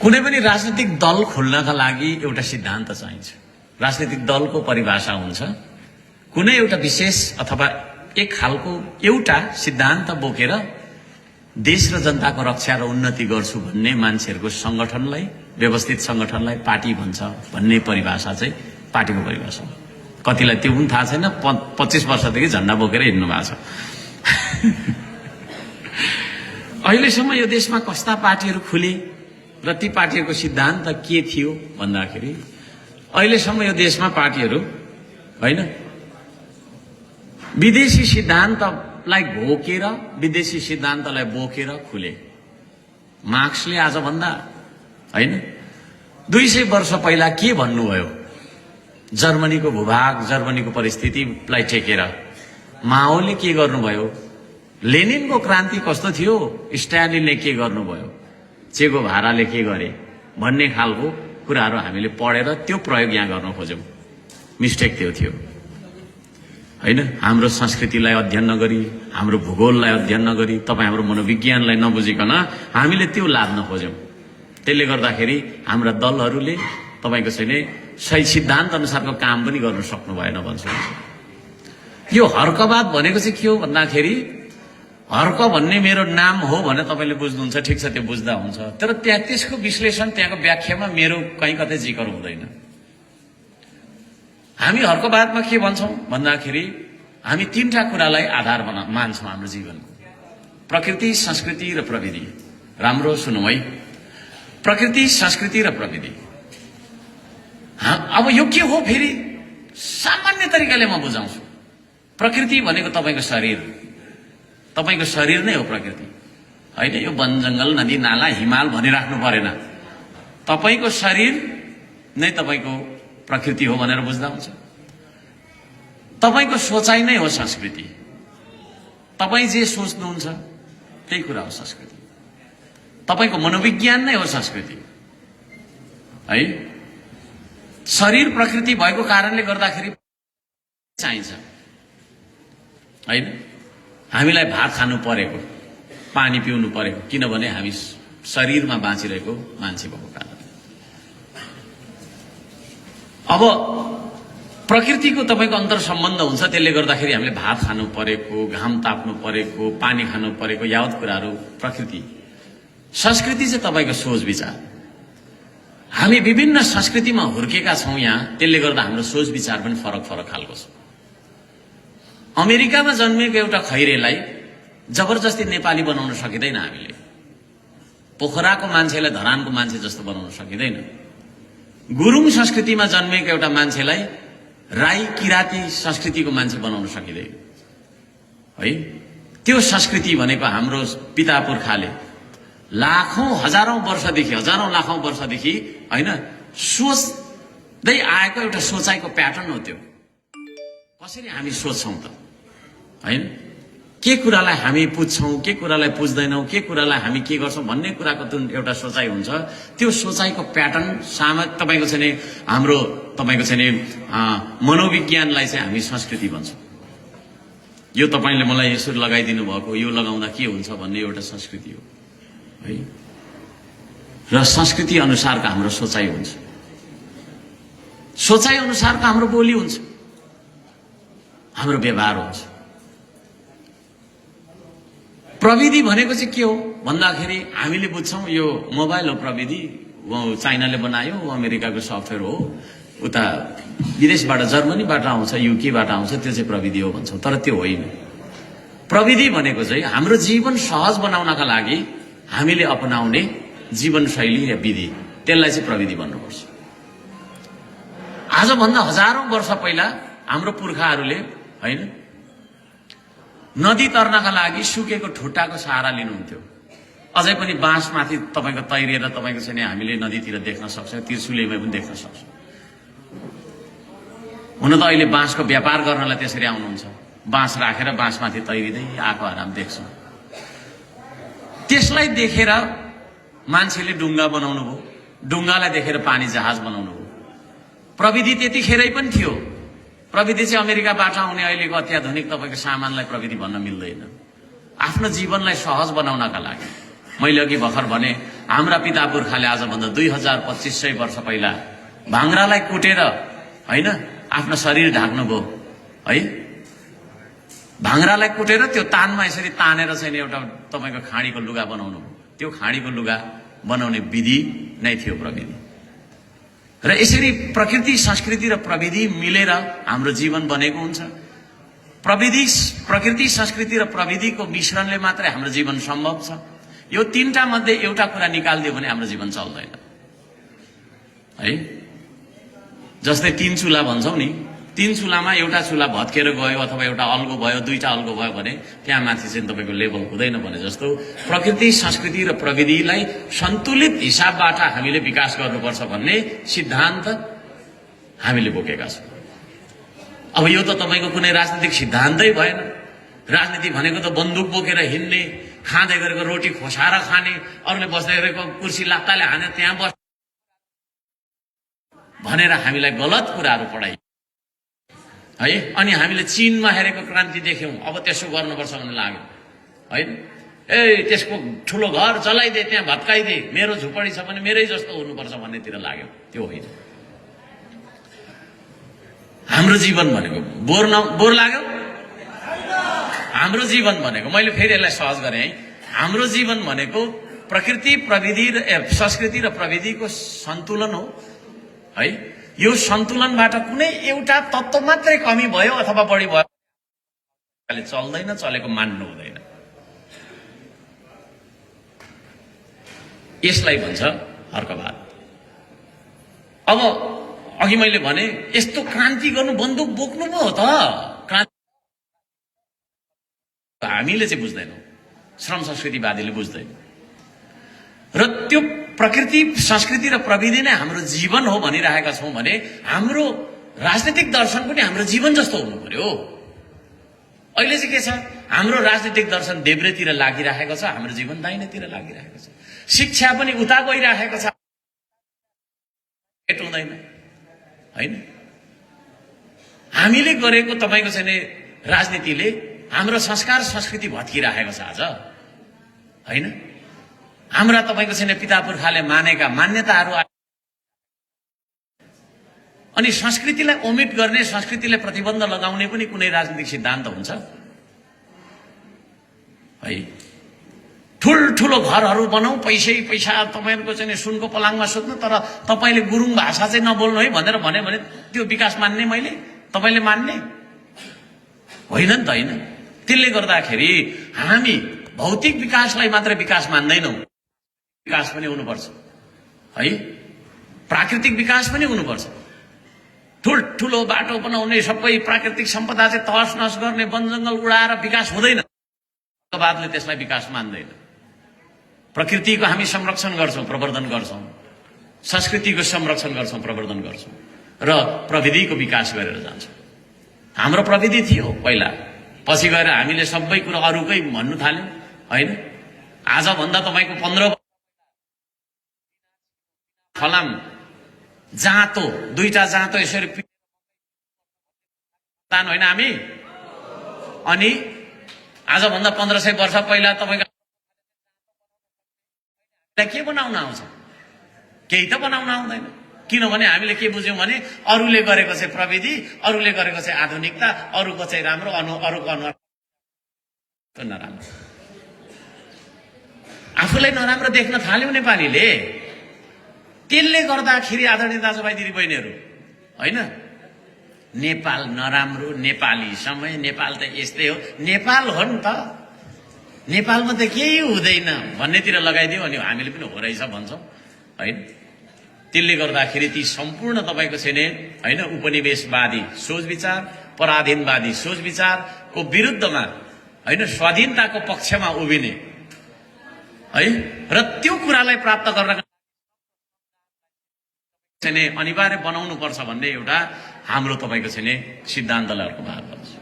कुनै पनि राजनीतिक दल खोल्नका लागि एउटा सिद्धान्त चाहिन्छ। राजनीतिक दलको परिभाषा हुन्छ कुनै एउटा विशेष अथवा एक खालको एउटा सिद्धान्त बोकेर देश र जनताको रक्षा र उन्नति गर्छु भन्ने मान्छेहरूको संगठनलाई, व्यवस्थित संगठनलाई पार्टी भन्छ भन्ने परिभाषा चाहिँ पार्टीको परिभाषा हो। कतिलाई त्यो पनि थाहा छैन, 25 वर्षदेखि झण्डा बोकेर हिँड्नु भएको छ। अहिलेसम्म यो देशमा कस्ता पार्टीहरू खुले र ती पार्टीहरूको सिद्धान्त के थियो भन्दाखेरि अहिलेसम्म यो देशमा पार्टीहरू हैन विदेशी सिद्धान्तलाई घोकेर, विदेशी सिद्धान्तलाई बोकेर खुले। मार्क्सले आज भन्दा हैन 200 वर्ष पहिला के भन्नुभयो जर्मनीको भूभाग, जर्मनीको परिस्थितिलाई टेकेर माओले के गर्नुभयो, लेनिनको क्रान्ति कस्तो थियो, स्टालिनले के गर्नुभयो, चे गुएभाराले के गरे भन्ने खालको कुराहरू हामीले पढेर त्यो प्रयोग यहाँ गर्न खोज्यौं। मिस्टेक त्यो थियो हैन। हाम्रो संस्कृतिलाई अध्ययन नगरी, हाम्रो भूगोललाई अध्ययन नगरी, तपाई हाम्रो मनोविज्ञानलाई नबुझिकन हामीले त्यो लाद्न खोज्यौं। त्यसले गर्दाखेरि हाम्रा दलहरूले तपाईको चाहिँ सही सिद्धान्त अनुसारको काम पनि गर्न सक्नु भएन भन्छु। यो हर्कवाद भनेको चाहिँ के हो भन्दाखेरि हर्क भन्ने मेरो नाम हो भने तपाईले बुझ्नुहुन्छ, ठिक छ, त्यो बुझ्दा हुन्छ, तर त्यहाँ त्यसको विश्लेषण, त्यहाँको व्याख्यामा मेरो कहीँ कतै जिकर हुँदैन। हामी हर्कवादमा के भन्छौं भन्दाखेरि हामी तीनटा कुरालाई आधार मान्छौं हाम्रो जीवनको: प्रकृति, संस्कृति र प्रविधि। राम्रो सुनौ है, प्रकृति, संस्कृति र प्रविधि। अब यो के हो फेरि सामान्य तरिकाले म बुझाउँछु। प्रकृति भनेको तपाईको शरीर, तपाईको शरीर नै हो प्रकृति हैन। यो वन जंगल, नदी नाला, हिमाल भनिराख्नु परेन, तपाईको शरीर नै तपाईको प्रकृति हो भनेर बुझ्दा हुन्छ। तपाईको सोचाइ नै हो संस्कृति, तपाई जे सोच्नुहुन्छ त्यही कुरा हो संस्कृति। तपाईको मनोविज्ञान नै हो संस्कृति है। शरीर प्रकृति भएको कारणले गर्दाखेरि चाहिन्छ हैन। हामीलाई भात खानु परेको, पानी पिउनु परेको, किनभने हामी शरीरमा बाँचिरहेको मान्छे भएको कारण। अब प्रकृतिको तपाईको अन्तर सम्बन्ध हुन्छ, त्यसले गर्दाखेरि हामीले भात खानु परेको, घाम ताप्नु परेको, पानी खानु परेको, यावत कुराहरू प्रकृति। संस्कृति चाहिँ तपाईको सोच विचार। हामी विभिन्न संस्कृतिमा हुर्केका छौं यहाँ, त्यसले गर्दा हाम्रो सोच विचार पनि फरक फरक खालको छ। अमेरिकामा जन्मेको एउटा खैरेलाई जबरजस्ती नेपाली बनाउन सकिँदैन हामीले। पोखराको मान्छेलाई धरानको मान्छे जस्तो बनाउन सकिँदैन। गुरुङ संस्कृतिमा जन्मेको एउटा मान्छेलाई राई किराती संस्कृतिको मान्छे बनाउन सकिँदैन है। त्यो संस्कृति भनेको हाम्रो पिता पुर्खाले लाखौं हजारौं वर्षदेखि, हजारौं लाखौं वर्षदेखि हैन सोच्दै आएको एउटा सोचाइको प्याटर्न हो। त्यो कसरी हामी सोच्छौं त हैन, के कुरालाई हामी पुज्छौं, के कुरालाई पुज्दैनौं, के कुरालाई हामी के गर्छौं भन्ने कुराको जुन एउटा सोचाइ हुन्छ, त्यो सोचाइको प्याटर्न तपाईको चाहिँ हाम्रो तपाईको चाहिँ मनोविज्ञानलाई चाहिँ हामी संस्कृति भन्छौं। यो तपाईले मलाई यसरी लगाइदिनु भएको, यो लगाउँदा के हुन्छ भन्ने एउटा संस्कृति हो है। र संस्कृति अनुसारको हाम्रो सोचाइ हुन्छ, सोचाइ अनुसारको हाम्रो बोली हुन्छ, हाम्रो व्यवहार हुन्छ। प्रविधि भनेको चाहिँ के हो भन्दाखेरि हामीले बुझ्छौं यो मोबाइल हो प्रविधि, चाइनाले बनायो, अमेरिकाको सफ्टवेयर हो, उता विदेशबाट जर्मनीबाट आउँछ, युकेबाट आउँछ, त्यो चाहिँ प्रविधि हो भन्छौं। तर त्यो होइन। प्रविधि भनेको चाहिँ हाम्रो जीवन सहज बनाउनका लागि हामीले अपनाउने जीवनशैली या विधि, त्यसलाई चाहिँ प्रविधि भन्नुपर्छ। आजभन्दा हजारौं वर्ष पहिला हाम्रो पुर्खाहरूले हैन नदी तर्नका लागि सुकेको ठुट्टाको सहारा लिनुहुन्थ्यो। अझै पनि बाँसमाथि तपाईको तैरिएर तपाईको चाहिँ हामीले नदीतिर देख्न सक्छौं, त्रिशुलीमा पनि देख्न सक्छौं। हुन त अहिले बाँसको व्यापार गर्नलाई त्यसरी आउनुहुन्छ, बाँस राखेर बाँसमाथि तैरिँदै आएको आराम देख्छौं। त्यसलाई देखेर मान्छेले डुङ्गा बनाउनु भयो, डुङ्गालाई देखेर पानी जहाज बनाउनु भयो। प्रविधि त्यतिखेरै पनि थियो। प्रविधि चाहिँ अमेरिकाबाट आउने अहिलेको अत्याधुनिक तपाईको सामानलाई प्रविधि भन्न मिल्दैन। आफ्नो जीवनलाई सहज बनाउनका लागि मैले अघि भर्खर भने हाम्रा पिता पुर्खाले आजभन्दा 2500 वर्ष पहिला भाङ्रालाई कुटेर होइन आफ्नो शरीर ढाक्नुभयो है। भाङ्रालाई कुटेर त्यो तानमा यसरी तानेर चाहिँ एउटा तपाईको खाडीको लुगा बनाउनु, त्यो खाडीको लुगा बनाउने विधि नै थियो प्रविधि। र यसरी प्रकृति संस्कृति र प्रविधि मिलेर हाम्रो जीवन बनेको हुन्छ। प्रकृति संस्कृति र प्रविधिको मिश्रणले मात्रै हाम्रो जीवन सम्भव छ। यो तीनटा मध्ये एउटा कुरा निकाल्दियो भने हाम्रो जीवन चल्दैन है। जस्तै 3 चुला भन्छौं नि, 3 चुलामा एउटा चुला भत्केर गयो अथवा एउटा अल्गो भयो, दुईटा अल्गो भयो भने त्यहाँ माथि चाहिँ तपाईको लेभल हुँदैन भने जस्तो प्रकृति संस्कृति र प्रविधिलाई सन्तुलित हिसाबबाट हामीले विकास गर्नुपर्छ भन्ने सिद्धान्त हामीले बोकेका छौं। अब यो त तपाईको कुनै राजनीतिक सिद्धान्तै भएन। राजनीति भनेको त बन्दुक बोकेर हिँड्ने, खाँदै गरेको रोटी खोसाएर खाने, अरूले बस्दै गरेको कुर्सी लात्ताले हानेर त्यहाँ बस भनेर हामीलाई गलत कुराहरू पढाइ है। अनि हामीले चीनमा हेरेको क्रान्ति देख्यौं, अब त्यसो गर्नुपर्छ भन्ने लाग्यो हैन। त्यसको ठुलो घर चलाइदे, त्यहाँ भत्काइदे, मेरो झुपडी छ भने मेरै जस्तो हुनुपर्छ भन्नेतिर लाग्यो। त्यो होइन। हाम्रो जीवन भनेको बोर लाग्यो। हाम्रो जीवन भनेको, मैले फेरि यसलाई सहज गरेँ है, हाम्रो जीवन भनेको प्रकृति प्रविधि र संस्कृति र प्रविधिको सन्तुलन हो है। यो सन्तुलनबाट कुनै एउटा तत्त्व मात्रै कमी भयो अथवा बढी भयो चल्दैन, चलेको मान्नु हुँदैन। यसलाई भन्छ हर्कवाद। अब अघि मैले भने यस्तो क्रान्ति गर्नु, बन्दुक बोक्नु पो हो त क्रान्ति। हामीले चाहिँ बुझ्दैनौँ, श्रम संस्कृतिवादीले बुझ्दैन। र त्यो प्रकृति संस्कृति र प्रविधि नै हाम्रो जीवन हो भनिरहेका छौं भने हाम्रो राजनीतिक दर्शन पनि हाम्रो जीवन जस्तो हुनु पर्यो। अहिले चाहिँ के छ, हाम्रो राजनीतिक दर्शन देब्रेतिर लागिरहेको छ, हाम्रो जीवन दाहिनेतिर लागिरहेको छ। शिक्षा पनि उता गइरहेको छ, भेट हुँदैन हैन। हामीले गरेको तपाईको चाहिँ राजनीतिले हाम्रो संस्कार संस्कृति भत्किरहेको छ आज हैन। हाम्रा तपाईको चाहिँ पिता पुर्खाले मानेका मान्यताहरू अनि संस्कृतिलाई ओमिट गर्ने, संस्कृतिलाई प्रतिबन्ध लगाउने पनि कुनै राजनीतिक सिद्धान्त हुन्छ है। ठुल्ठुलो घरहरू बनाऊ, पैसा तपाईहरुको चाहिँ सुनको पलाङमा सुत्नु, तर तपाईले गुरुङ भाषा चाहिँ नबोल्नु है भनेर भन्यो भने त्यो विकास मान्ने मैले, तपाईले मान्ने होइन नि त हैन। त्यसले गर्दाखेरि हामी भौतिक विकासलाई मात्र विकास मान्दैनौं, विकास पनि हुनुपर्छ है। प्राकृतिक विकास पनि हुनुपर्छ। ठुल्ठुलो बाटो बनाउने, सबै प्राकृतिक सम्पदा चाहिँ तहस नहस गर्ने, वन जंगल उडाएर विकास हुँदैन। बादले त्यसलाई विकास मान्दैन। प्रकृतिको हामी संरक्षण गर्छौं, प्रवर्धन गर्छौं, संस्कृतिको संरक्षण गर्छौं, प्रवर्धन गर्छौं र प्रविधिको विकास गरेर जान्छौं। हाम्रो प्रविधि थियो पहिला, पछि गएर हामीले सबै कुरा अरूकै भन्नु थाल्यौं हैन। आज भन्दा तपाईको 15 फलाम जाँतो, दुईटा जाँतो यसरी तान होइन हामी। अनि आज भन्दा 1500 वर्ष पहिला तपाईको के बनाउन आउँछ? केही त बनाउन आउँदैन। किनभने हामीले के बुझ्यौं भने अरूले गरेको चाहिँ प्रविधि, अरूले गरेको चाहिँ आधुनिकता, अरूको चाहिँ राम्रो, अरूको अनुहार नराम्रो। आफूलाई नराम्रो देख्न थाल्यौं नेपालीले। त्यसले गर्दाखेरि आदरणीय दाजुभाइ दिदीबहिनीहरू हैन, नेपाल नराम्रो, नेपाली समय, नेपाल त यस्तै हो, नेपाल हो नि त, नेपालमा त केही हुँदैन भन्नेतिर लगाइदियो अनि हामीले पनि हो रहेछ भन्छौं हैन। त्यसले गर्दाखेरि ती सम्पूर्ण तपाईको छैन हैन उपनिवेशवादी सोच विचार, पराधीनवादी सोच विचारको विरुद्धमा हैन स्वाधीनताको पक्षमा उभिने है र त्यो कुरालाई प्राप्त गर्न चाहिँ अनिवार्य बनाउनु पर्छ भन्ने एउटा हाम्रो तपाईको चाहिँ सिद्धान्तलाई अर्को भाग गर्छ।